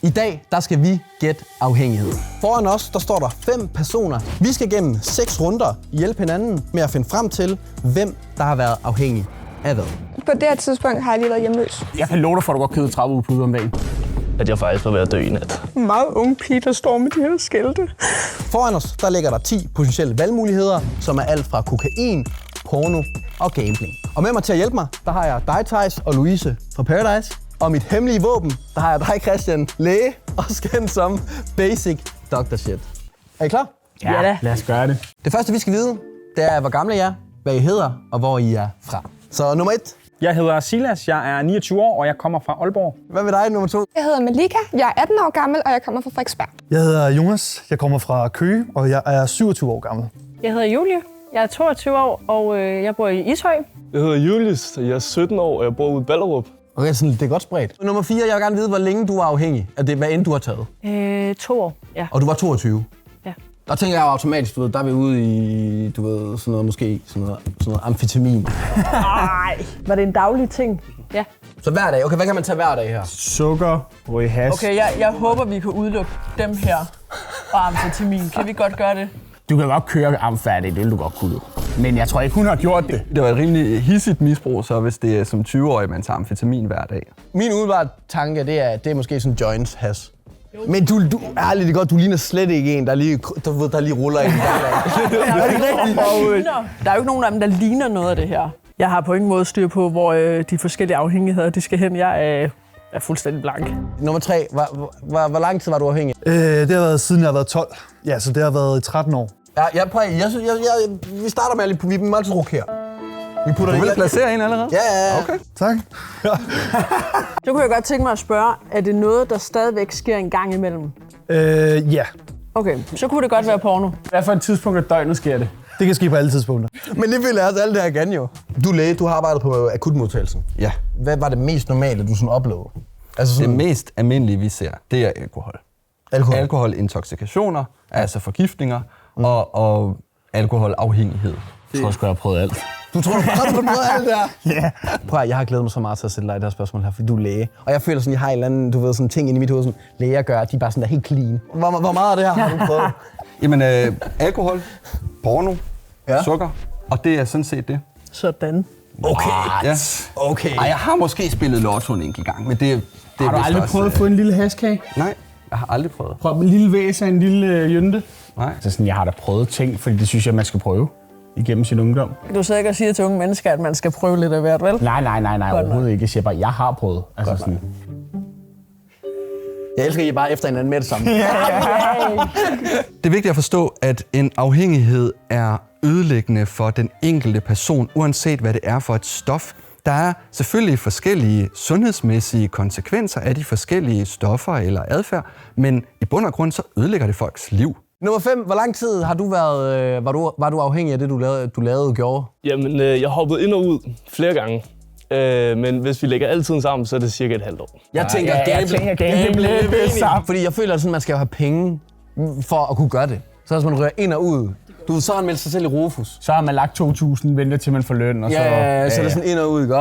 I dag, der skal vi gætte afhængighed. Foran os, der står der 5 personer. Vi skal gennem 6 runder hjælpe hinanden med at finde frem til, hvem der har været afhængig af hvad. På det her tidspunkt har jeg lige været hjemløs. Jeg kan love dig for, at du godt købe 30 uge om dagen. At jeg faktisk var ved at dø i nat. En meget ung pige, der står med de her skilte. Foran os, der ligger der 10 potentielle valgmuligheder, som er alt fra kokain, porno og gambling. Og med mig til at hjælpe mig, der har jeg dig, Theis, og Louise fra Paradise. Og mit hemmelige våben, der har jeg dig, Christian, læge, også kendt som Basic Dr. Shit. Er I klar? Ja da. Lad os gøre det. Det første, vi skal vide, det er, hvor gamle I er, hvad I hedder og hvor I er fra. Så nummer 1. Jeg hedder Silas, jeg er 29 år, og jeg kommer fra Aalborg. Hvad med dig, nummer 2? Jeg hedder Malika, jeg er 18 år gammel, og jeg kommer fra Frederiksberg. Jeg hedder Jonas, jeg kommer fra Køge, og jeg er 27 år gammel. Jeg hedder Julie, jeg er 22 år, og jeg bor i Ishøj. Jeg hedder Julius, jeg er 17 år, og jeg bor ude i Ballerup. Okay, sådan, det er godt spredt. Nummer 4, jeg vil gerne vide, hvor længe du var afhængig af det, hvad end du har taget. 2 år, ja. Og du var 22? Ja. Der tænker jeg jo automatisk, du ved, der er vi ude i, du ved, sådan noget, måske sådan noget amfetamin. Nej, var det en daglig ting? Ja. Så hver dag, okay, hvad kan man tage hver dag her? Sukker, ryge hash. Okay, jeg håber, vi kan udelukke dem her og amfetamin. Kan vi godt gøre det? Du kan godt køre amfærdigt, det vil du godt kunne. Men jeg tror ikke, hun har gjort det. Det var et rimelig hissigt misbrug, så hvis det er som 20-årig, man tager amfetamin hver dag. Min umiddelbare tanke, det er måske sådan joints has. Men du ærligt, det godt, du ligner slet ikke en, der lige ruller ind. Der er jo ikke nogen af dem, der ligner noget af det her. Jeg har på ingen måde styr på, hvor de forskellige afhængigheder de skal hen. Jeg er fuldstændig blank. Nummer 3, hvor lang tid var du afhængig? Det har været siden jeg har været 12. Ja, så det har været i 13 år. Ja, vi starter med at vi må altid rokere. Vi putter du vil placere en allerede? Ja. Okay, tak. Så kunne jeg godt tænke mig at spørge, er det noget, der stadigvæk sker en gang imellem? Ja. Okay, så kunne det godt være porno. Hvad for et tidspunkt af døgnet sker det? Det kan ske på alle tidspunkter. Men det vil jeg altså alt det her gerne jo. Du er læge, du har arbejdet på akutmodtagelsen. Ja. Hvad var det mest normale, du sådan oplevede? Altså sådan... Det mest almindelige, vi ser, det er alkohol. Alkoholintoxikationer, altså forgiftninger og alkoholafhængighed. Jeg tror sgu, jeg har prøvet alt. Du tror, du har prøvet alt det her? Ja. Prøv at, jeg har glædet mig så meget til at stille dig det her spørgsmål her, fordi du er læge. Og jeg føler sådan, jeg har en eller anden, du ved, sådan ting inde i mit hoved, som læger gør, de er bare sådan der helt clean. Hvor meget af det her har du prøvet? Jamen, alkohol, porno, sukker, og det er sådan set det. Sådan. Okay. Ja. Okay. Ej, jeg har måske spillet lotto en enkelt gang, men det har du aldrig prøvet at få en lille hashkage? Nej, jeg har aldrig prøvet. Prøv en lille væs af en lille jynte? Nej. Så sådan, jeg har da prøvet ting, fordi det synes jeg, man skal prøve igennem sin ungdom. Du sidder ikke og siger til unge mennesker, at man skal prøve lidt af hvert, vel? Nej, overhovedet ikke. Jeg siger bare, jeg har prøvet. Altså sådan. Jeg elsker, at I bare efter hinanden med det samme. Det er vigtigt at forstå, at en afhængighed er ødelæggende for den enkelte person, uanset hvad det er for et stof. Der er selvfølgelig forskellige sundhedsmæssige konsekvenser af de forskellige stoffer eller adfærd, men i bund og grund så ødelægger det folks liv. Nummer 5. Hvor lang tid har du været, var du afhængig af det, du lavede og gjorde? Jamen, jeg hoppede ind og ud flere gange. Men hvis vi lægger alle tiden sammen, så er det cirka et halvt år. Jeg tænker gambling, fordi jeg føler, at man skal have penge for at kunne gøre det. Så hvis man rører ind og ud, så har han meldt sig selv i Rufus. Så har man lagt 2.000, venter til man får løn, og så... Så er det sådan ind og ud, ikke?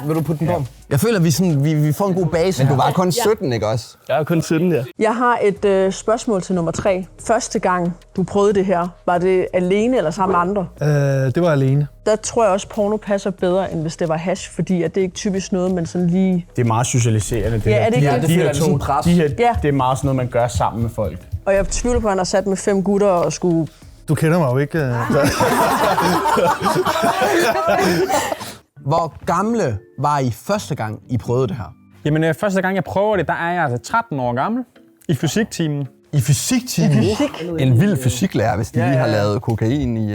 Vil du putte den på? Jeg føler, at vi får en god base. Men du var kun 17, ikke også? Jeg er kun 17, ja. Jeg har et spørgsmål til nummer 3. Første gang, du prøvede det her, var det alene eller sammen med andre? Det var alene. Der tror jeg også, porno passer bedre, end hvis det var hash, fordi at det er ikke typisk noget, man sådan lige... Det er meget socialiserende, det Ja, er det ikke her. det? Det er meget sådan noget, man gør sammen med folk. Og jeg tvivler på, at han har sat med 5 gutter og skulle... Du kender mig jo ikke. Hvor gamle var I første gang, I prøvede det her? Jamen, første gang jeg prøver det, der er jeg altså 13 år gammel. I fysiktimen. I fysiktimen? En vild fysiklærer, hvis de lige har lavet kokain i...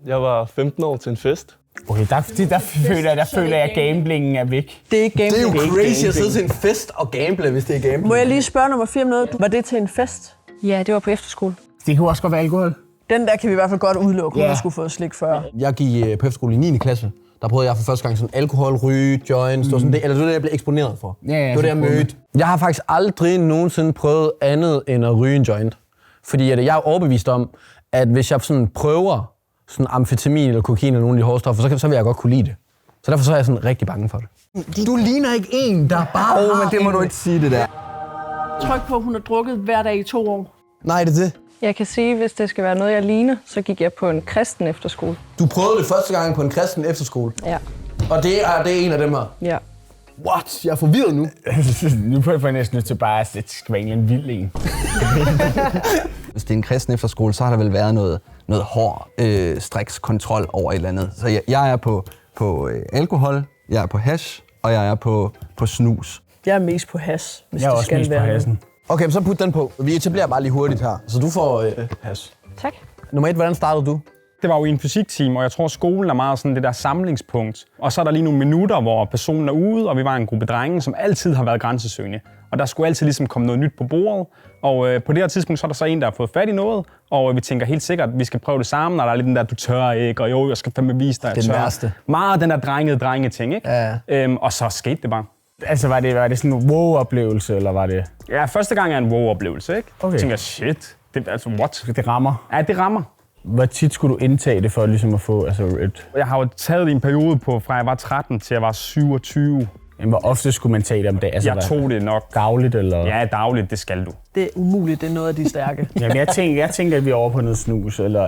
Jeg var 15 år til en fest. Okay, der føler jeg, at gamblingen er væk. Det er ikke gambling. Det er jo crazy at sidde til en fest og gamble, hvis det er gambling. Må jeg lige spørge nummer 4 om noget? Var det til en fest? Ja, det var på efterskole. Det kunne også godt være alkohol. Den der kan vi i hvert fald godt udelukke, hun skulle få slik før. Jeg gik på efterskole i 9. klasse. Der prøvede jeg for første gang sådan alkohol, ryge, joints, det var sådan det, eller det var det, jeg blev eksponeret for. Ja, det var det, jeg mødte. Jeg har faktisk aldrig nogensinde prøvet andet end at ryge en joint. Fordi jeg er overbevist om, at hvis jeg sådan prøver sådan amfetamin eller kokain eller nogle af de hårde stoffer, så vil jeg godt kunne lide det. Så derfor så er jeg sådan rigtig bange for det. Du ligner ikke en, der bare men det må du ikke sige, det der. Tryk på, at hun har drukket hver dag i 2 år. Nej, det er det. Jeg kan sige, hvis det skal være noget, jeg ligner, så gik jeg på en kristen efterskole. Du prøvede det første gang på en kristen efterskole. Ja. Og det er en af dem her. Ja. What? Jeg er forvirret nu. Nu får jeg næsten nødt til bare, at det skal være en vild en. Hvis det er en kristen efterskole, så har der vel været noget hård strikskontrol over et eller andet. Så jeg er på alkohol, jeg er på hash, og jeg er på snus. Jeg er mest på hash, hvis Jeg er det også skal mest på være. hassen. Okay, så put den på. Vi etablerer bare lige hurtigt her. Så du får pas. Tak. Nummer 1, hvordan startede du? Det var jo i en fysiktime, og jeg tror, skolen er meget sådan det der samlingspunkt. Og så er der lige nogle minutter, hvor personen er ude, og vi var en gruppe drenge, som altid har været grænsesøgende. Og der skulle altid ligesom komme noget nyt på bordet. Og på det her tidspunkt, så er der så en, der har fået fat i noget, og vi tænker helt sikkert, at vi skal prøve det sammen, og der er lidt den der, du tør ikke, og jo, jeg skal fandme vise dig, jeg Den tør. værste. Meget den der drenge-ting, ikke? Ja. Og så skete det bare. Altså, var det sådan en wow-oplevelse, eller var det... Ja, første gang er en wow-oplevelse, ikke? Okay. Jeg tænker, shit, det, altså what? Det rammer. Ja, det rammer. Hvor tit skulle du indtage det for ligesom at få et... Jeg har jo taget det i en periode på, fra jeg var 13 til jeg var 27. Jamen, hvor ofte skulle man tage det om dagen? Altså, Jeg tog det nok. dagligt, eller? Ja, dagligt, det skal du. Det er umuligt, det er noget af de stærke. Jamen, jeg tænker, at vi er over på noget snus, eller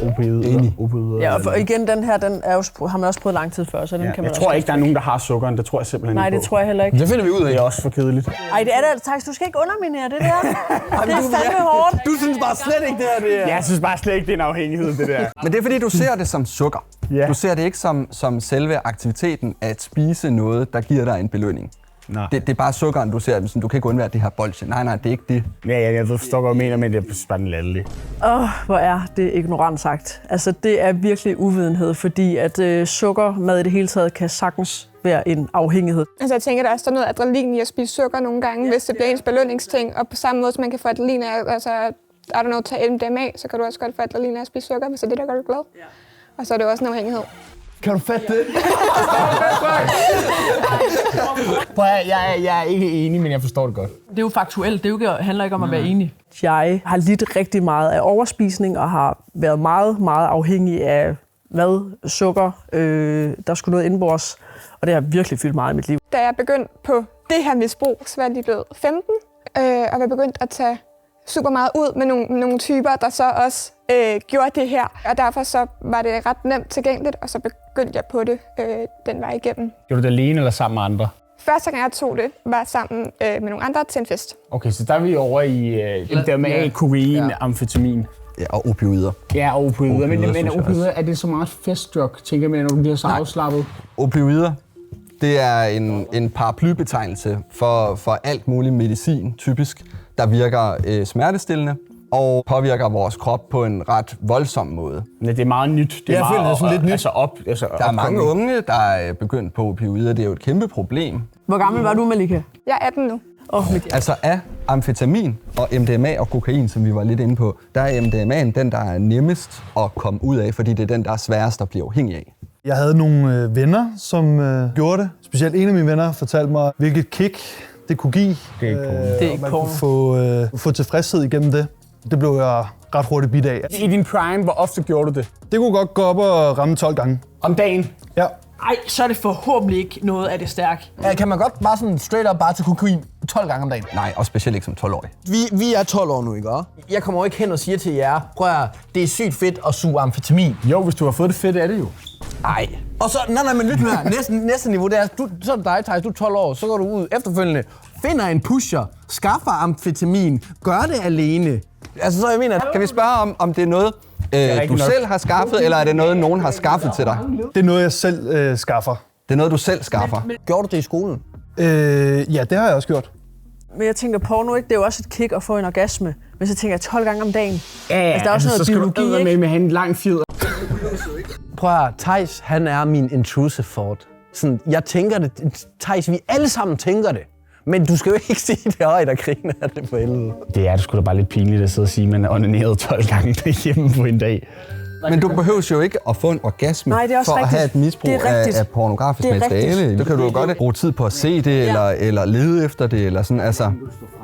opioider. Ja, og for igen, den her, den er jo, har man også prøvet lang tid før, så den kan man Jeg også tror ikke, der er nogen, der har sukkeren. Det tror jeg simpelthen Nej, ikke det tror jeg heller ikke. Det finder vi ud af. Det er også for kedeligt. Ej, det er det, Thijs, du skal ikke underminere det der. Det er fandme hårdt. Du synes bare slet ikke, det er. Jeg synes bare slet ikke, det er en afhængighed, det der. Men det er fordi, du ser det som sukker. Ja. Du ser det ikke som selve aktiviteten at spise noget, der giver dig en belønning. Nej. Det er bare sukkeren, du ser det som, du kan ikke undvære det her bolsje. Nej, det er ikke det. Ja, jeg forstår, hvad du mener, men det er bare den latterlige. Hvor er det ignorant sagt. Altså, det er virkelig uvidenhed, fordi at sukkermad i det hele taget kan sagtens være en afhængighed. Altså jeg tænker, der er også noget adrenalin i at spise sukker nogle gange, hvis det bliver ens belønningsting. Og på samme måde, som man kan få adrenalin af, altså, I don't know, tage MDMA, så kan du også godt få adrenalin af at spise sukker, hvis det er det, der gør dig glad. Ja. Og så er det også en afhængighed. Kan du fatte det? Jeg er ikke enig, men jeg forstår det godt. Det er jo faktuelt. Det handler ikke om at være enig. Jeg har lidt rigtig meget af overspisning og har været meget, meget afhængig af mad, sukker. Der skulle noget indbords, og det har virkelig fyldt meget i mit liv. Da jeg begyndte på det her misbrug, så var jeg lige blevet 15, og var begyndt at tage super meget ud med nogle typer, der så også gjorde det her. Og derfor så var det ret nemt tilgængeligt, og så begyndte jeg på det den vej igennem. Gjorde du det alene eller sammen med andre? Første gang jeg tog det, var sammen med nogle andre til en fest. Okay, så der er vi over i MDMA, kokain, amfetamin. Ja, og opioider. Ja, og opioider. Opioider, Men synes jeg opioider, er det så meget festdrug, tænker jeg, når du bliver så afslappet? Opioider, det er en paraplybetegnelse for alt muligt medicin, typisk, der virker smertestillende og påvirker vores krop på en ret voldsom måde. Men det er meget nyt. Det er Jeg føler, det er sådan lidt nyt. Der er mange unge, der er begyndt på opioider. Det er jo et kæmpe problem. Hvor gammel var du, Malika? Jeg er 18 nu. Altså af amfetamin og MDMA og kokain, som vi var lidt inde på, der er MDMA'en den, der er nemmest at komme ud af, fordi det er den, der er sværest at blive afhængig af. Jeg havde nogle venner, som gjorde det. Specielt en af mine venner fortalte mig, hvilket kick det kunne give. Det er ikke porno. Det er ikke man porno. kunne få tilfredshed igennem det. Det blev jeg ret hurtigt bidt af. I din prime, hvor ofte gjorde du det? Det kunne godt gå op og ramme 12 gange. Om dagen? Ja. Ej, så er det forhåbentlig ikke noget af det stærke. Ja, kan man godt bare sådan straight up bare til kokain 12 gange om dagen? Nej, og specielt ikke som 12-årig. Vi er 12 år nu, ikke? Jeg kommer jo ikke hen og siger til jer, prøv at det er sygt fedt at suge amfetamin. Jo, hvis du har fået det fedt, er det jo. Nej. Og så, nej, men lyt nu her. Næste niveau, det er, så er det dig, Thijs, du er 12 år, så går du ud efterfølgende, finder en pusher, skaffer amfetamin, gør det alene. Altså, så jeg mener, Kan vi spørge om det er noget, du selv har skaffet, eller er det noget, nogen har skaffet til dig? Det er noget, jeg selv skaffer. Det er noget, du selv skaffer. gjorde du det i skolen? Ja, det har jeg også gjort. Men jeg tænker, porno, ikke? Det er jo også et kick at få en orgasme. Men så tænker jeg 12 gange om dagen. Ja, Altså, der er også noget så skal biologi, du ikke? med have en lang fjeder. Prøv at Thijs, han er min intrusive thought. Sådan, jeg tænker det. Thijs, vi alle sammen tænker det. Men du skal jo ikke sige det højt og grine af det for helvede. Det er sgu da bare lidt pinligt at sidde og sige, at man er onaneret 12 gange derhjemme på en dag. Men du behøver jo ikke at få en orgasme Nej, det er også for rigtigt. at have et misbrug Det er rigtigt. af pornografisk Det er materiale. rigtigt. Du kan du jo godt bruge tid på at se det, eller lede efter det, eller sådan, altså.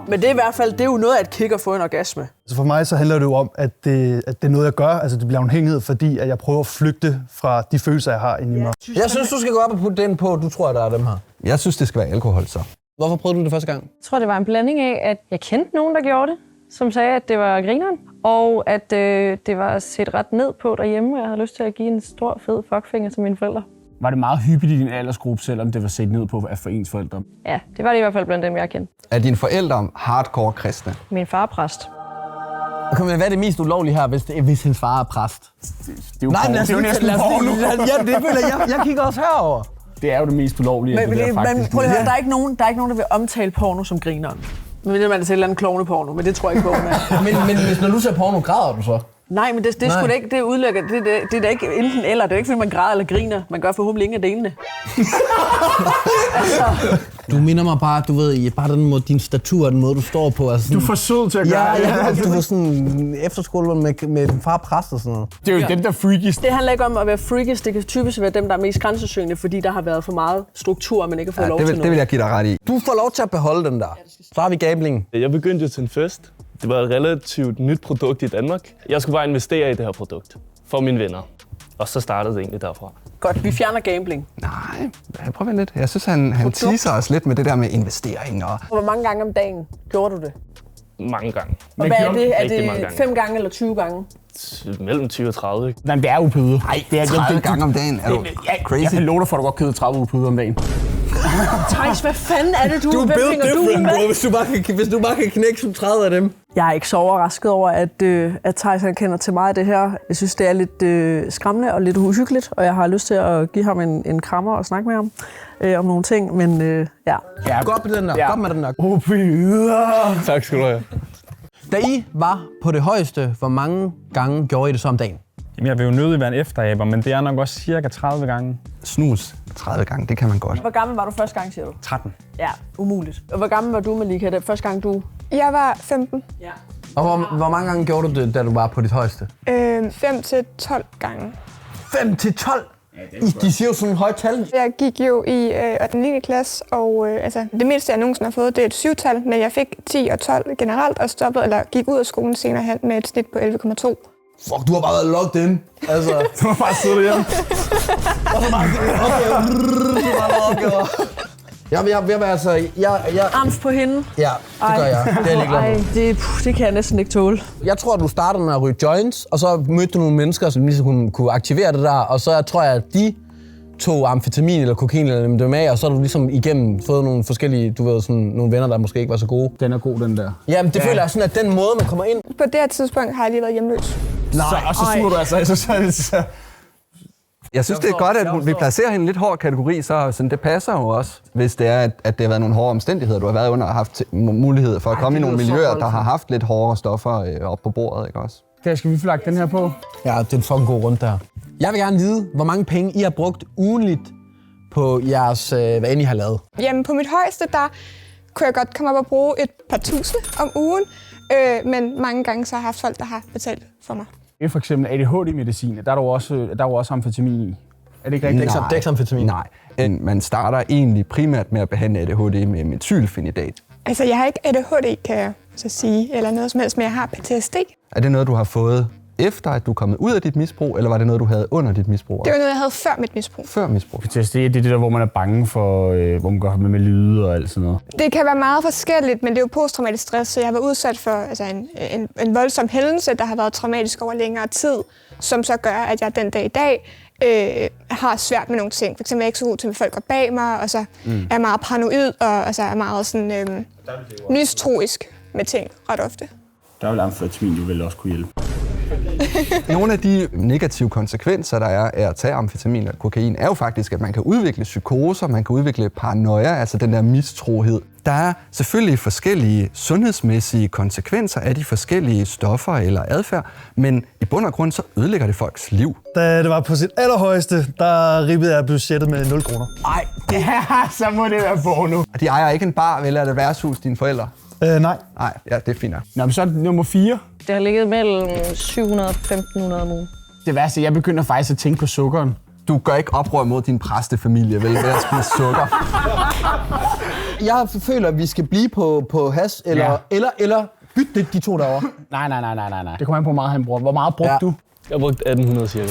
Men det er i hvert fald, det er jo noget af et kick at få en orgasme. Så for mig så handler det jo om, at det er noget, jeg gør. Altså, det bliver afhængighed, fordi at jeg prøver at flygte fra de følelser, jeg har inde i mig. Jeg synes, du skal gå op og putte den på, du tror, der er dem her. Jeg synes, det skal være alkohol, så. Hvorfor prøvede du det første gang? Jeg tror, det var en blanding af, at jeg kendte nogen, der gjorde det, som sagde, at det var grineren, og at det var set ret ned på derhjemme, og jeg havde lyst til at give en stor, fed fuckfinger til mine forældre. Var det meget hyppigt i din aldersgruppe, selvom det var set ned på for ens forældre? Ja, det var det i hvert fald blandt dem, jeg kendte. Er dine forældre hardcore kristne? Min far er præst. Okay, men hvad er det mest ulovlige her, hvis hendes far er præst? Det er jo næsten porno. Ja, det føler jeg kigger også herover. Det er jo det mest ulovlige. Men prøv at høre, der er ikke nogen, der vil omtale porno som grineren. Men det er man til et eller andet klovneporno, men det tror jeg ikke på, men hvis når du ser porno, græder du så? Nej, men det skulle da ikke, det udelukker, det er da ikke enten eller, det er ikke fordi man græder eller griner, man gør forhåbentlig ingen af delene. Altså. Du minder mig bare, du ved, bare den måde, din statur, den måde du står på. Altså sådan, du er for sød til at gøre det. Ja, du var sådan efterskole med din far præst og sådan noget. Det er jo dem, der er freakies. Det handler ikke om at være freakies, det kan typisk være dem, der er mest grænsesøgende, fordi der har været for meget struktur, men ikke har fået lov til noget. Det vil jeg give dig ret i. Du får lov til at beholde den der. Så har vi gambling. Jeg begyndte jo til en fest. Det var et relativt nyt produkt i Danmark. Jeg skulle bare investere i det her produkt for mine venner. Og så startede det egentlig derfra. Godt, vi fjerner gambling. Nej, prøv lidt. Jeg synes, han teaser os lidt med det der med investering. Og hvor mange gange om dagen gjorde du det? Mange gange. Og hvad er det? Er det 5 gange eller 20 gange? Mellem 20 og 30. Nej, det er upøde. Nej, det er 30 gange om dagen. Er du crazy? Jeg kan love dig for, at du godt købe 30 upøde om dagen. Theis, hvad fanden er det, du er built different, bro. Hvis du bare kan knække som 30 af dem. Jeg er ikke så overrasket over, at Theis kender til meget af det her. Jeg synes, det er lidt skræmmende og lidt uhyggeligt, og jeg har lyst til at give ham en krammer og snakke med ham om nogle ting, men ja. Godt med den der. Ja. Godt med den der. Upøder. Tak skal du have. Da I var på det højeste, hvor mange gange gjorde I det så om dagen? Jamen, jeg vil jo nødig være en efteraber, men det er nok også cirka 30 gange. Snus 30 gange, det kan man godt. Hvor gammel var du første gang, siger du? 13. Ja, umuligt. Og hvor gammel var du, Malika, det første gang du... Jeg var 15. Ja. Og hvor mange gange gjorde du det, da du var på dit højeste? 5 til 12 gange. 5 til 12? De siger jo sådan et højt tal. Jeg gik jo i 8. 9. klasse, og altså, det mindste, jeg nogensinde har fået, det er et 7-tal, men jeg fik 10 og 12 generelt, og stoppede, eller gik ud af skolen senere hen med et snit på 11,2. Fuck, du har bare været locked in. Altså, Du har bare siddet hjemme. og så bare Arms på hende. Ja, det gør jeg. Det er jeg ligeglad med. Det kan jeg næsten ikke tåle. Jeg tror, at du startede med at ryge joints, og så mødte du nogle mennesker, som ligesom kunne aktivere det der, og så tror jeg, at de tog amfetamin eller kokain eller MDMA, og så har du ligesom igennem fået nogle forskellige, du ved, sådan nogle venner, der måske ikke var så gode. Den er god, den der. Jamen, det føler jeg sådan, at den måde, man kommer ind... På det her tidspunkt har jeg lige været hjemløs. Nej, og så suger du altså. Jeg synes, det er godt, at vi placerer hende i en lidt hård kategori, så det passer jo også, hvis det er, at det har været nogle hårde omstændigheder, du har været under og haft mulighed for at komme i nogle miljøer, der har haft lidt hårdere stoffer op på bordet, ikke også? Skal vi få lagt den her på? Ja, det er en fucking god runde der. Jeg vil gerne vide, hvor mange penge I har brugt ugenligt på jeres, hvad end I har lavet. Jamen, på mit højeste, der kunne jeg godt komme op og bruge et par tusind om ugen, men mange gange så har jeg haft folk, der har betalt for mig. For eksempel ADHD-medicin, der er jo også amfetamin i. Er det ikke rigtigt? Det er ikke amfetamin. Nej, man starter egentlig primært med at behandle ADHD med methylphenidat. Altså, jeg har ikke ADHD, kan jeg så sige, eller noget som helst, men jeg har PTSD. Er det noget, du har fået efter, at du er kommet ud af dit misbrug, eller var det noget, du havde under dit misbrug? Det var noget, jeg havde før mit misbrug. Før misbrug? PTSD, det er det der, hvor man er bange for, hvor man går med lyde og alt sådan noget. Det kan være meget forskelligt, men det er jo posttraumatisk stress, så jeg har været udsat for altså, en voldsom hændelse, der har været traumatisk over længere tid, som så gør, at jeg den dag i dag har svært med nogle ting. For eksempel er jeg ikke så god til, at folk går bag mig, og så er jeg meget paranoid, og altså er meget sådan, mistroisk med ting ret ofte. Der vil amfetamin jo vel også kunne hjælpe. Nogle af de negative konsekvenser, der er af at tage amfetamin og kokain, er jo faktisk, at man kan udvikle psykoser, man kan udvikle paranoia, altså den der mistrohed. Der er selvfølgelig forskellige sundhedsmæssige konsekvenser af de forskellige stoffer eller adfærd, men i bund og grund så ødelægger det folks liv. Da det var på sit allerhøjeste, der ribbede jeg budgettet med 0 kroner. Nej, så må det være porno. Og de ejer ikke en bar, vel er det værtshus, dine forældre? Nej. Nej, ja, det er fint nok. Nå, men så er det nummer 4. Det har ligget mellem 700 og 1500 om ugen. Det værste, jeg begynder faktisk at tænke på sukkeren. Du gør ikke oprør mod din præstefamilie, vel, ved at spise sukker. Jeg føler, at vi skal blive på has, eller bytte de to derovre. Nej. Det kommer an på, hvor meget han bruger. Hvor meget brugte du? Jeg brugte 1800 cirka.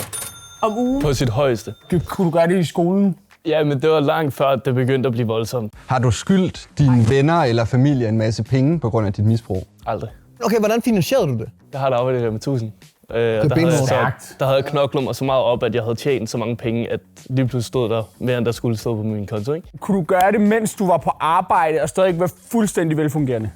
Om ugen? På sit højeste. Kunne du gøre det i skolen? Ja, men det var langt før, det begyndte at blive voldsomt. Har du skyldt dine venner eller familie en masse penge på grund af dit misbrug? Aldrig. Okay, hvordan finansierede du det? Jeg har da arbejdet med 1000. Der havde jeg knoklet mig så meget op, at jeg havde tjent så mange penge, at lige pludselig stod der mere, end der skulle stå på min konto, ikke? Kunne du gøre det, mens du var på arbejde og stadig være fuldstændig velfungerende?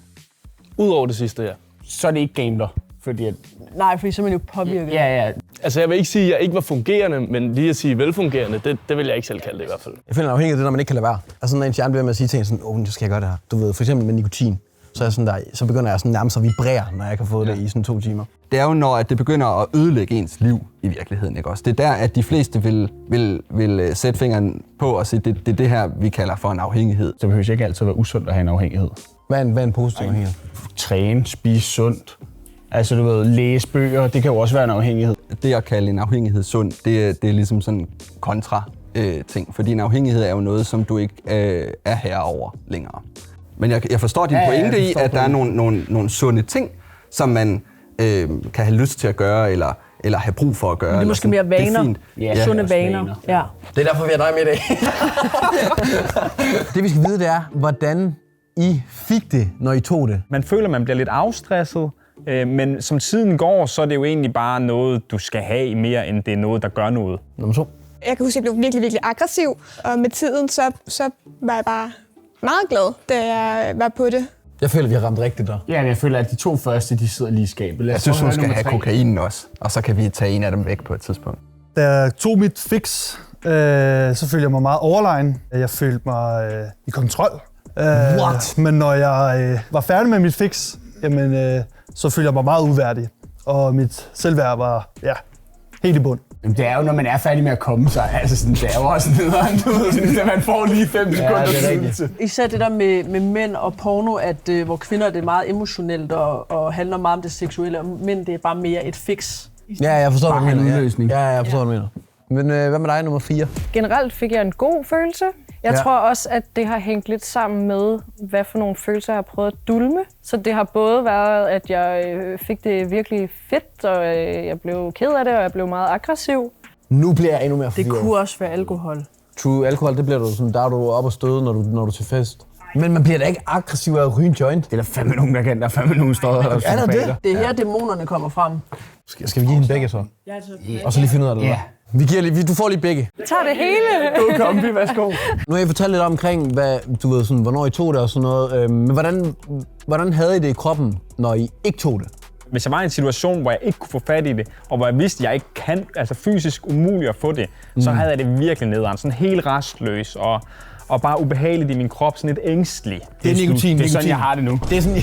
Udover det sidste, ja. Så er det ikke gambler, fordi at... Nej, fordi så er man jo påvirket. Ja. Altså, jeg vil ikke sige, at jeg ikke var fungerende, men lige at sige velfungerende, det vil jeg ikke selv kalde det i hvert fald. Jeg finder afhængig af det, når man ikke kan lade være. Altså, når en hjerne bliver med at sige ting sådan, nu skal jeg gøre det her. Du ved, for eksempel med nikotin. Så begynder jeg sådan nærmest at vibrere, når jeg kan få det i sådan 2 timer. Det er jo, når at det begynder at ødelægge ens liv i virkeligheden, ikke også? Det er der, at de fleste vil sætte fingeren på og sige, det er det her, vi kalder for en afhængighed. Det behøver ikke altid være usundt at have en afhængighed. Hvad er en positiv afhængighed? Træne, spise sundt. Altså, du ved, læse bøger, det kan jo også være en afhængighed. Det at kalde en afhængighed sund, det er ligesom sådan kontra ting. Fordi en afhængighed er jo noget, som du ikke er herre over længere. Men jeg forstår din pointe i, at der er nogle sunde ting, som man kan have lyst til at gøre, eller have brug for at gøre. Det er måske mere vaner. Det er fint. Ja, sunde vaner. Ja. Det er derfor, vi har dig med i dag. Det vi skal vide, det er, hvordan I fik det, når I tog det. Man føler, man bliver lidt afstresset, men som tiden går, så er det jo egentlig bare noget, du skal have mere, end det er noget, der gør noget. Nummer 2. Jeg kan huske, at jeg blev virkelig, virkelig aggressiv, og med tiden så var jeg bare meget glad, da jeg var på det. Jeg føler, vi har ramt rigtigt der. Ja, jeg føler, at de 2 første, de sidder lige i skabet. Jeg synes, hun skal have kokainen også, og så kan vi tage en af dem væk på et tidspunkt. Da jeg tog mit fix, så følte jeg mig meget overlegen. Jeg følte mig i kontrol. What? Men når jeg var færdig med mit fix, jamen, så følte jeg mig meget uværdig. Og mit selvværd var helt i bund. Jamen, det er jo, når man er færdig med at komme sig. Altså, sådan, det er jo også nederen, du ved, sådan, at man får lige 5 sekunder til. Især det der med mænd og porno, at hvor kvinder det er meget emotionelt og handler meget om det seksuelle, og mænd det er bare mere et fix. Ja, jeg forstår, hvad du mener. Udløsning. Ja, jeg forstår, hvad du mener. Men hvad med dig, nummer 4? Generelt fik jeg en god følelse. Jeg tror også, at det har hængt lidt sammen med, hvad for nogle følelser jeg har prøvet at dulme. Så det har både været, at jeg fik det virkelig fedt, og jeg blev ked af det, og jeg blev meget aggressiv. Nu bliver jeg endnu mere forvirret. Det kunne også være alkohol. True, alkohol, det bliver du sådan, der er du op og støde, når du er til fest. Men man bliver da ikke aggressiv af at ryge en joint. Det er der fandme nogen, der kan. Der er fandme nogen steder. Er der det? Det er her, dæmonerne kommer frem. Skal vi give hende begge så? Og så lige finde ud af det. Ja. Du får lige begge. Jeg tager det hele. God kombi, værsgo. Nu har jeg fortalt lidt omkring, du ved, sådan, hvornår I tog det og sådan noget. Men hvordan havde I det i kroppen, når I ikke tog det? Hvis jeg var i en situation, hvor jeg ikke kunne få fat i det, og hvor jeg vidste, at jeg ikke kan, altså fysisk umuligt at få det, så havde jeg det virkelig nederen. Sådan helt rastløs og bare ubehageligt i min krop, sådan lidt ængstelig. Det er nikotin. Det er sådan, jeg har det nu. Det er sådan,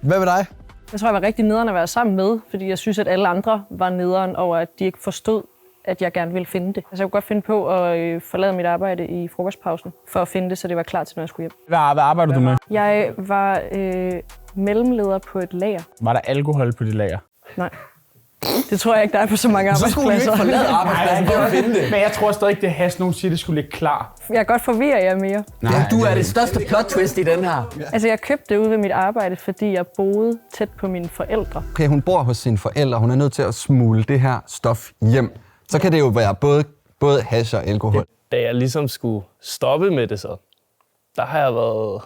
Hvad med dig? Jeg tror, jeg var rigtig nederen at være sammen med, fordi jeg synes, at alle andre var nederen over, at de ikke forstod, at jeg gerne ville finde det. Altså, jeg kunne godt finde på at forlade mit arbejde i frokostpausen for at finde det, så det var klar til, når jeg skulle hjem. Hvad arbejder du med? Jeg var mellemleder på et lager. Var der alkohol på dit lager? Nej. Det tror jeg ikke, der er på så mange arbejdspladser. Så skulle du ikke forlade arbejdspladsen for at finde det. Men jeg tror stadig, det has nogen siger, det skulle ligge klar. Jeg er godt forvirret jer mere. Nej, du er det største plot twist i den her. Altså, jeg købte det ude ved mit arbejde, fordi jeg boede tæt på mine forældre. Okay, hun bor hos sine forældre, hun er nødt til at smule det her stof hjem. Så kan det jo være både hash og alkohol. Da jeg ligesom skulle stoppe med det så, der har jeg været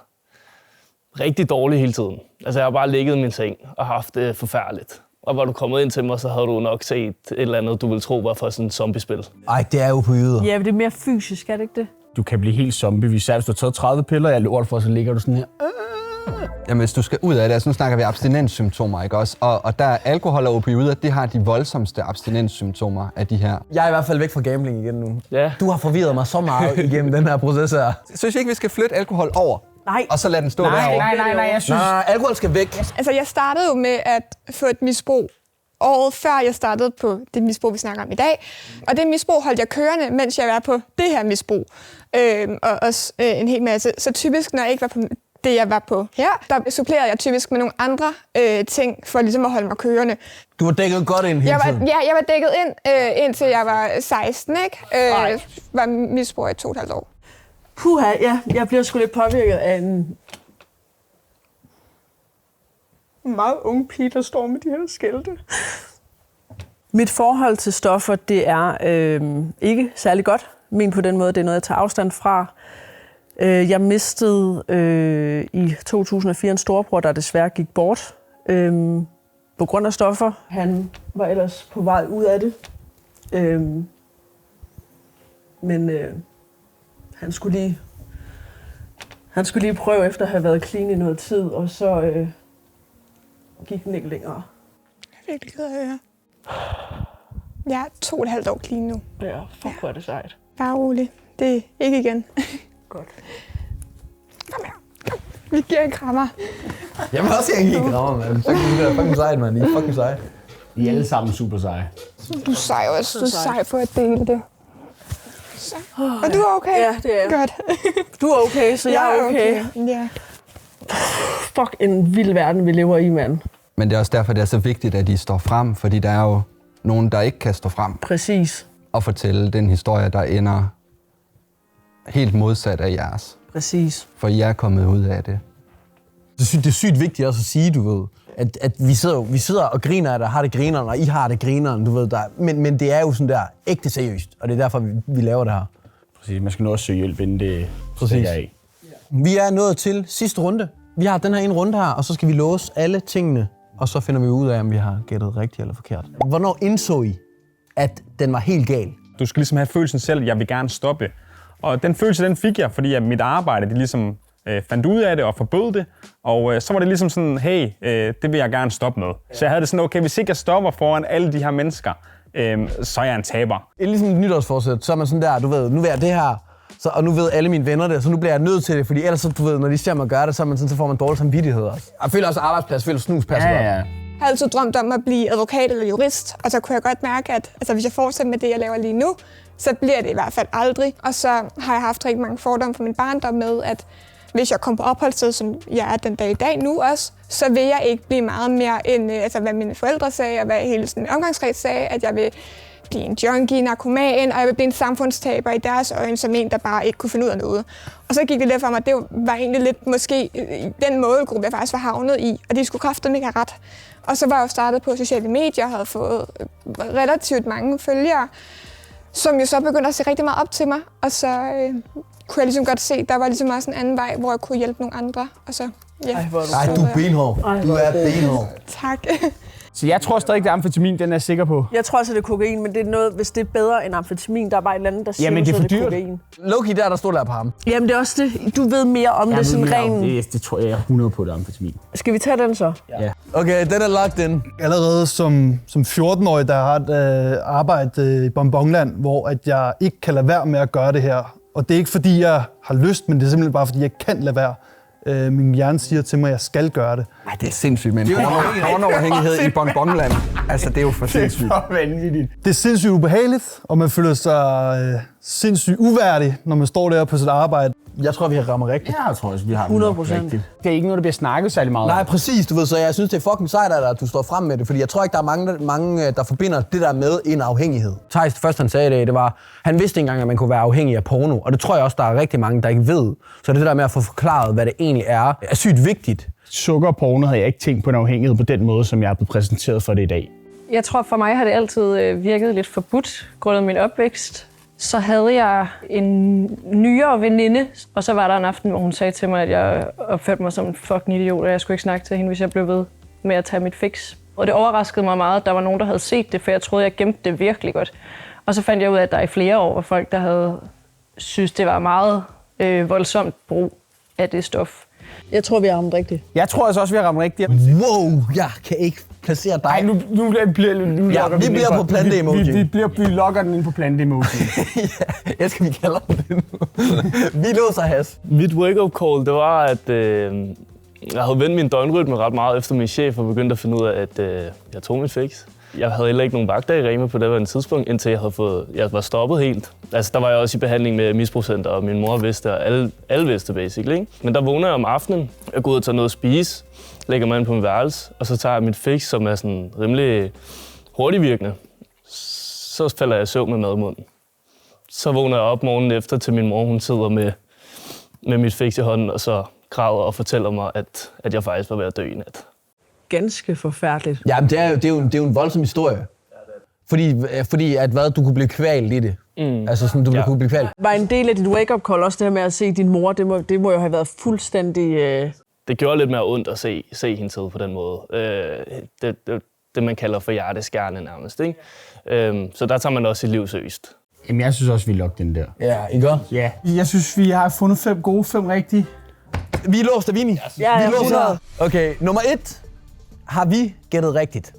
rigtig dårlig hele tiden. Altså, jeg har bare ligget i min seng og haft det forfærdeligt. Og var du kommet ind til mig, så havde du nok set et eller andet, du ville tro var for sådan et zombiespil. Ej, det er jo på yder. Ja, men det er mere fysisk, er det ikke det? Du kan blive helt zombie. Hvis du har taget 30 piller, jeg lover for, så ligger du sådan her. Jamen, hvis du skal ud af det, så nu snakker vi abstinenssymptomer, ikke også? Og der er alkohol og opioider, det har de voldsomste abstinenssymptomer af de her. Jeg er i hvert fald væk fra gambling igen nu. Ja. Du har forvirret mig så meget igennem den her proces her. Synes jeg ikke, vi skal flytte alkohol over? Nej. Og så lade den stå derovre? Nej, jeg synes... Nej, alkohol skal væk. Altså, jeg startede jo med at få et misbrug året før jeg startede på det misbrug, vi snakker om i dag. Og det misbrug holdt jeg kørende, mens jeg var på det her misbrug. Og også en hel masse. Så typisk, når jeg ikke var på det, jeg var på her, der supplerede jeg typisk med nogle andre ting, for ligesom at holde mig kørende. Du var dækket godt ind hele tiden. Jeg var dækket ind, indtil jeg var 16, ikke? Var misbrug i 2,5 år. Puha, ja. Jeg bliver sgu lidt påvirket af en meget ung pige, der står med de her skilte. Mit forhold til stoffer, det er ikke særlig godt. Men på den måde, det er noget, jeg tager afstand fra. Jeg mistede i 2004 en storebror, der desværre gik bort på grund af stoffer. Han var ellers på vej ud af det. Men han skulle lige prøve efter at have været clean i noget tid, og så gik den ikke længere. Jeg er virkelig ked af at høre. Jeg er 2,5 år clean nu. Ja, fuck, hvor er det sejt. Bare rolig. Det er ikke igen. Godt. Kom her. Kom. Vi giver en krammer. Jeg vil også gerne give en krammer, mand. Så kan vi være fucking sejt, mand. I er fucking seje. I er alle sammen super seje. Du er sej også. Du er sej for at dele det. Så. Og du er okay? Ja, det er jeg. Godt. Du er okay, så jeg er okay. Ja. Fuck, en vild verden, vi lever i, mand. Men det er også derfor, det er så vigtigt, at I står frem, fordi der er jo nogen, der ikke kan stå frem. Præcis. Og fortælle den historie, der ender helt modsat af jeres. Præcis. For I er kommet ud af det. Det er sygt vigtigt også at sige, du ved, at vi sidder og griner af det, har det grineren, og I har det grineren, du ved, men det er jo sådan der ægte seriøst, og det er derfor, vi laver det her. Præcis, man skal nu også søge hjælp, inden det stikker af. Vi er nået til sidste runde. Vi har den her ene runde her, og så skal vi låse alle tingene, og så finder vi ud af, om vi har gættet rigtigt eller forkert. Hvornår indså I, at den var helt gal? Du skal ligesom have følelsen selv, at jeg vil gerne stoppe. Og den følelse, den fik jeg, fordi at mit arbejde, det ligesom fandt ud af det og forbød det. Og så var det ligesom sådan, hey, det vil jeg gerne stoppe med. Så jeg havde det sådan, okay, hvis ikke jeg stopper foran alle de her mennesker, så er jeg en taber. Det er ligesom et nytårsforsæt, så er man sådan der, du ved, nu vil jeg det her, og nu ved alle mine venner det, så nu bliver jeg nødt til det, fordi ellers, du ved, når de ser mig gøre det, så får man dårlig samvittighed også. Jeg føler også arbejdsplads, føler snusplads. Ja. Jeg har altid drømt om at blive advokat eller jurist, og så kunne jeg godt mærke, at hvis jeg fortsætter med det, jeg laver lige nu, så bliver det i hvert fald aldrig. Og så har jeg haft rigtig mange fordomme fra min barndom med, at hvis jeg kom på opholdssted, som jeg er den dag i dag nu også, så vil jeg ikke blive meget mere end, hvad mine forældre sagde, og hvad hele sådan omgangskreds sagde, at jeg vil blive en junkie, narkoman, og jeg vil blive en samfundstaber i deres øjne, som en, der bare ikke kunne finde ud af noget. Og så gik det lidt for mig, at det var egentlig lidt måske den målgruppe, jeg faktisk var havnet i, og de skulle kraftedeme ikke have ret. Og så var jeg jo startet på sociale medier og havde fået relativt mange følgere, som jo så begyndte at se rigtig meget op til mig, og så kunne jeg ligesom godt se, der var ligesom også en anden vej, hvor jeg kunne hjælpe nogle andre, og så, ja. Ej, du er benhård. Du er benhård. Tak. Så jeg tror stadig, det er amfetamin, den er jeg sikker på. Jeg tror også, det er kokain, men det er noget, hvis det er bedre end amfetamin, der er bare et eller andet, der siger, Jamen, det er for dyrt. kokain. Loki der stod der på ham. Jamen, det er også det. Du ved mere om det, sådan ren... Det tror jeg 100 på, det er amfetamin. Skal vi tage den så? Ja. Okay, den er lagt ind. Allerede som 14-årig, der har et arbejde i Bonbonland, hvor at jeg ikke kan lade være med at gøre det her. Og det er ikke, fordi jeg har lyst, men det er simpelthen bare, fordi jeg kan lade være. Min hjerne siger til mig, at jeg skal gøre det. Ej, det er sindssygt, men pornoafhængighed i Bonbonland. Altså, det er jo for sindssygt. Det er for vanvittigt. Det er sindssygt ubehageligt, og man føler sig sindssygt uværdig, når man står der på sit arbejde. Jeg tror, vi har rammet rigtigt. Jeg tror også, vi har 100%. rigtigt. Det er ikke noget, der bliver snakket særlig meget. Nej, præcis, du ved, så jeg synes, det er fucking sejt, at du står frem med det, fordi jeg tror ikke, der er mange der forbinder det der med en afhængighed. Theis, det første han sagde i dag, det var, han vidste ikke engang, at man kunne være afhængig af porno, og det tror jeg også, der er rigtig mange, der ikke ved. Så det der med at få forklaret, hvad det egentlig er sygt vigtigt. Sukker og porno havde jeg ikke tænkt på en afhængighed på den måde, som jeg er blevet præsenteret for det i dag. Jeg tror, for mig har det altid virket lidt forbudt, grundet min opvækst. Så havde jeg en nyere veninde, og så var der en aften, hvor hun sagde til mig, at jeg opførte mig som en fucking idiot, og jeg skulle ikke snakke til hende, hvis jeg blev ved med at tage mit fix. Og det overraskede mig meget, at der var nogen, der havde set det, for jeg troede, jeg gemte det virkelig godt. Og så fandt jeg ud af, at der i flere år var folk, der havde synes, det var meget voldsomt brug af det stof. Jeg tror, vi har ramt rigtigt. Jeg tror altså også, vi har ramt rigtigt. Wow, jeg kan ikke placere dig. Nej, nu ja, vi bliver på plante-emoji. Vi logger den ind på plante-emoji. Ja, jeg skal vi kalder det nu. Vi låser has. Mit wake-up call, det var, at jeg havde vendt min døgnrytme ret meget efter min chef og begyndte at finde ud af, at jeg tog mit fix. Jeg havde heller ikke nogen vagter i Rema på det tidspunkt, indtil jeg var stoppet helt. Altså, der var jeg også i behandling med misbrugscenter, og min mor vidste, og alle vidste basically, ikke? Men der vågner jeg om aftenen, jeg går ud og tager noget at spise, lægger mig ind på min værelse, og så tager jeg mit fix, som er sådan rimelig hurtigvirkende. Så falder jeg i søvn med mad i munden. Så vågner jeg op morgenen efter til min mor, hun sidder med mit fix i hånden, og så græder og fortæller mig, at jeg faktisk var ved at dø i nat. Ganske forfærdeligt. Ja, men det er jo en voldsom historie. Fordi at hvad, du kunne blive kvalt i det. Altså sådan, du kunne blive kvalt. Var en del af dit wake-up call også det her med at se din mor? Det må jo have været fuldstændig... Det gjorde lidt mere ondt at se hende sidde på den måde. Det man kalder for hjerteskærende nærmest, ikke? Så der tager man også sit liv seriøst. Jamen, jeg synes også, vi lukker den der. Ja, I gør? Ja. Jeg synes, vi har fundet 5 gode, 5 rigtige. Vi er låst, er vi enige? Ja, vi ja, er låst 100. her. Okay, nummer 1 har vi gættet rigtigt.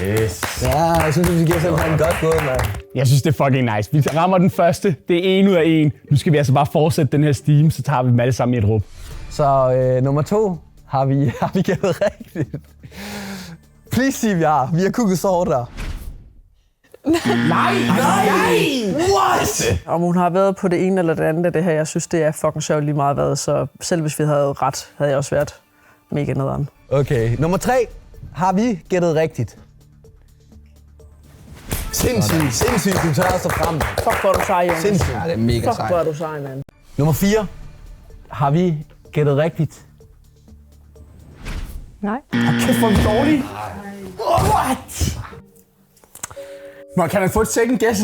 Yes. Ja, jeg synes, vi giver simpelthen godt gået, mand. Jeg synes, det er fucking nice. Vi rammer den første. Det er 1 ud af 1. Nu skal vi altså bare fortsætte den her steam, så tager vi dem alle sammen i et råb. Så nummer 2 har vi gættet rigtigt. Please sig ja. Vi har kugget så hårdt der. Nej! What? Om hun har været på det ene eller det andet af det her, jeg synes, det er fucking sjovt lige meget været, så selv hvis vi havde ret, havde jeg også været mega nederen. Okay, nummer 3 har vi gættet rigtigt. Sindssygt, du tager så frem. Fuck, hvor er du sej, Jonas. Sindssygt. Ja, det er mega Fuck, sejt. hvor er du sej, mand. Nummer 4 har vi gættet rigtigt. Nej. Kæft, hvor er vi dårlige. What? Kan man få et second guess?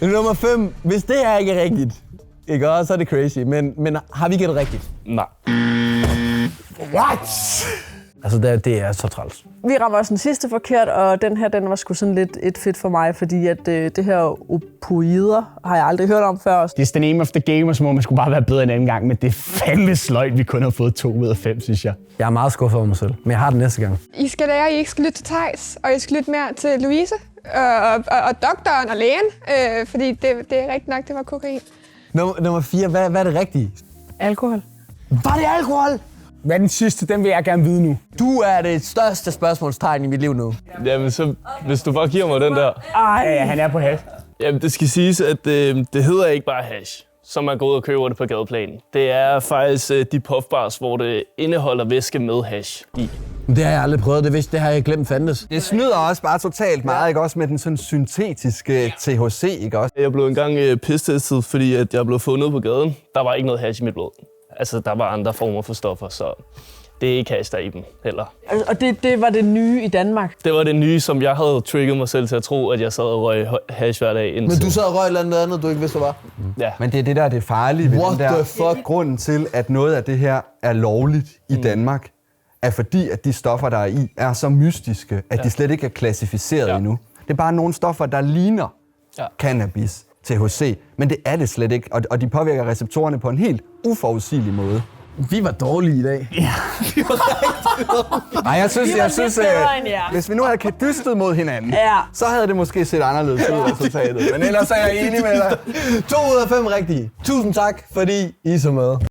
Nummer 5, hvis det her ikke er rigtigt, ikke også, så er det crazy. Men har vi gættet rigtigt? Nej. What? Altså, det er så træls. Vi rammer også den sidste forkert, og den her, den var sgu sådan lidt et fedt for mig, fordi at det her opioider har jeg aldrig hørt om før. Det er the name of the game, og så må man skulle bare være bedre en anden gang, men det er fandme sløjt, vi kun har fået 2 ud af 5, synes jeg. Jeg er meget skuffet over mig selv, men jeg har det næste gang. I skal lære, at I ikke skal lytte til Theis, og I skal lytte mere til Louise og doktoren og lægen, fordi det er rigtigt nok, det var kokain. Nummer 4, hvad er det rigtige? Alkohol. Var det alkohol? Hvad er den sidste? Den vil jeg gerne vide nu. Du er det største spørgsmålstegn i mit liv nu. Jamen, så hvis du bare giver mig den der. Ja, han er på hash. Jamen, det skal siges, at det hedder ikke bare hash, som man går ud og køber det på gadeplanen. Det er faktisk de puffbars, hvor det indeholder væske med hash i. Det har jeg aldrig prøvet, det har jeg glemt fandtes. Det snyder også bare totalt meget, ikke også med den sådan syntetiske THC, ikke også? Jeg blev engang pistestet, fordi at jeg blev fundet på gaden. Der var ikke noget hash i mit blod. Altså, der var andre former for stoffer, så det er ikke hash, der er i dem heller. Og det var det nye i Danmark? Det var det nye, som jeg havde trigget mig selv til at tro, at jeg sad og røg hash hver dag. Men du sad og røg et eller andet, du ikke vidste, hvad var? Ja. Men det er det, der er det farlige ved What den der. the fuck? Grunden til, at noget af det her er lovligt i Danmark, er fordi, at de stoffer, der er i, er så mystiske, at de slet ikke er klassificeret endnu. Det er bare nogle stoffer, der ligner cannabis, THC, men det er det slet ikke, og de påvirker receptorerne på en helt uforudsigelig måde. Vi var dårlige i dag. Ja, vi var rigtig dårlige. Nej, jeg synes hvis vi nu havde kadystet mod hinanden, så havde det måske set anderledes ud resultatet. Men ellers er jeg enig med dig. 2 ud af 5 rigtige. Tusind tak, fordi I så med.